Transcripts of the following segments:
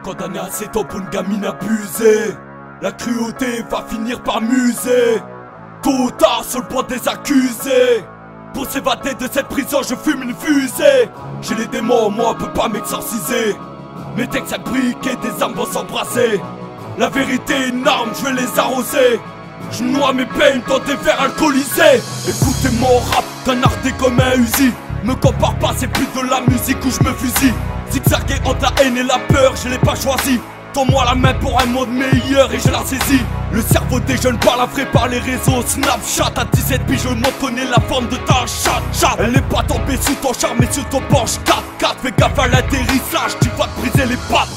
Condamné à 7 ans pour une gamine abusée, la cruauté va finir par muser. Tôt ou tard sur le point des accusés. Pour s'évader de cette prison je fume une fusée. J'ai les démons, moi peut pas m'exorciser. Mes textes imbriqués, des armes vont s'embrasser. La vérité est une arme, je vais les arroser. Je noie mes peines dans des verres alcoolisés. Écoutez mon rap, canardé comme un Uzi. Me compare pas, c'est plus de la musique où je me fusille. Zigzaguer entre la haine et la peur, je l'ai pas choisi. Tends-moi la main pour un monde meilleur et je la saisis. Le cerveau des jeunes balafré par les réseaux Snapchat. À 17 piges, je m'en connais la forme de ta chatte. Elle n'est pas tombée sous ton charme mais sur ton Porsche 4x4. Fais gaffe à l'atterrissage, tu vas te briser les pattes.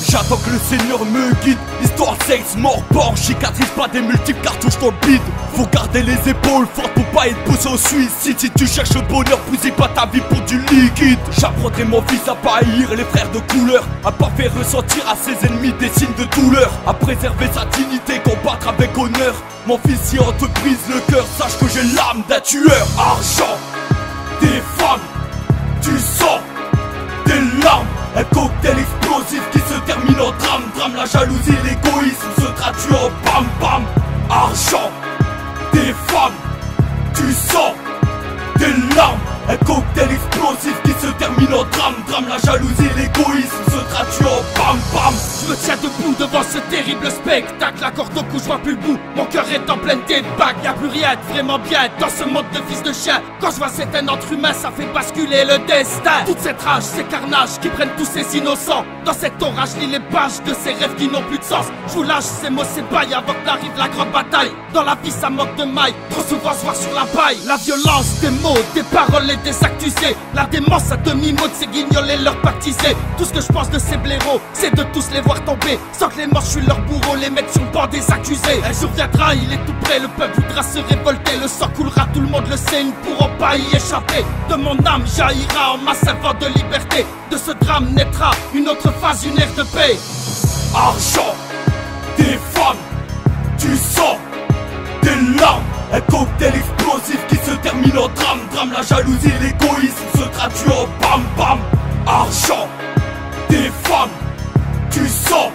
J'attends que le Seigneur me guide. Histoire sexe, mort, porc, cicatrise pas des multiples cartouches dans le bide. Faut garder les épaules fortes pour pas être poussé au suicide. Si tu cherches le bonheur, bousille pas ta vie pour du liquide. J'apprendrai mon fils à pas haïr les frères de couleur, à pas faire ressentir à ses ennemis des signes de douleur, à préserver sa dignité, combattre avec honneur. Mon fils, si on te brise le cœur, sache que j'ai l'âme d'un tueur. Argent, des femmes, du sang, des larmes, un cocktail explosif qui se termine en drame. Drame, la jalousie, l'égoïsme se traduit en bam bam. Argent, des femmes, du sang, des larmes, un cocktail explosif qui se termine en drame. Drame, la jalousie, l'égoïsme se traduit en bam bam. Je me tiens debout devant ce terrible spectacle. La corde au cou, je vois plus le bout. Mon cœur est en pleine débâcle. Y'a plus rien de vraiment bien dans ce monde de fils de chien. Quand je vois cet être humain, ça fait basculer le destin. Toute cette rage, ces carnages qui prennent tous ces innocents. Dans cet orage, lis les pages de ces rêves qui n'ont plus de sens. Je vous lâche ces mots, ces bails avant que n'arrive la grande bataille. Dans la vie, ça manque de mailles. Trop souvent se voir sur la paille. La violence des mots, des paroles et des actes usés. La démence à demi-mot de ces guignols et leurs baptisés. Tout ce que je pense de ces blaireaux, c'est de tous les voir tomber. Sans que les morts, je suis leur bourreau, les mettre sur le banc des accusés. Un jour viendra, il est tout près, le peuple voudra se révolter. Le sang coulera, tout le monde le sait, ils ne pourront pas y échapper. De mon âme jaillira en masse un vent de liberté. De ce drame naîtra une autre phase, une ère de paix. Argent, des femmes, du sang, des larmes, un cocktail explosif qui se termine en drame. Drame, la jalousie, l'égoïsme se traduit en bam bam. Argent, des femmes, du sang,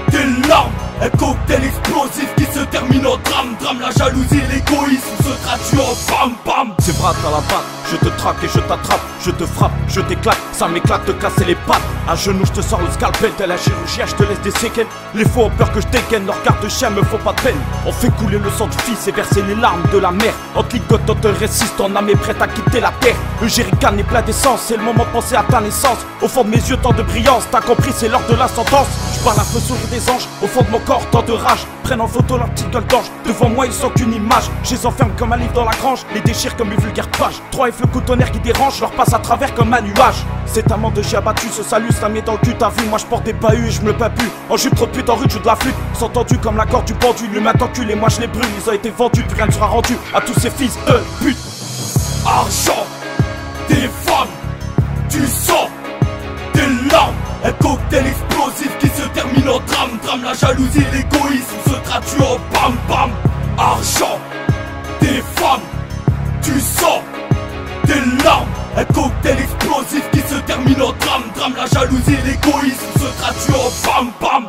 des larmes, un cocktail explosif qui se termine en drame. Drame, la jalousie, l'égoïsme se traduit en bam bam. C'est bras à la batte, je te traque et je t'attrape. Je te frappe, je t'éclate, ça m'éclate de casser les pattes. À genoux je te sors le scalpel, t'es la chirurgie, je te laisse des séquelles. Les faux ont peur que je dégaine, leur garde de chien me faut pas de peine. On fait couler le sang du fils et verser les larmes de la mère. On te ligote, on te résiste, ton âme est prête à quitter la terre. Le jerrycan est plein d'essence, c'est le moment de penser à ta naissance. Au fond de mes yeux tant de brillance, t'as compris c'est l'heure de la sentence. Je parle à feu sourire des anges, au fond de mon corps tant de rage. Prennent en photo leur petite gueule d'ange, devant moi ils sont qu'une image. Je les enferme comme un livre dans la grange, les déchire comme une vulgaire page. 3 F le coup de tonnerre qui dérange, leur passe à travers comme un nuage. C'est un monde de chien abattu, ce salut ça met dans le cul. T'as vu, moi je porte des bahus et je me le peins plus. En jupe trop de pute, en rue, je joue de la flûte. Sont tendus comme la corde du pendu, l'humain t'encule et moi je les brûle. Ils ont été vendus, plus rien ne sera rendu à tous ces fils de pute. Argent, des femmes, du sang, des larmes, un cocktail explosif qui se termine en drame. Drame, la jalousie, l'égoïsme se traduit en bam bam. Argent, des femmes, du sang, des larmes, un cocktail explosif qui se termine en drame. Drame, la jalousie, l'égoïsme se traduit en bam bam.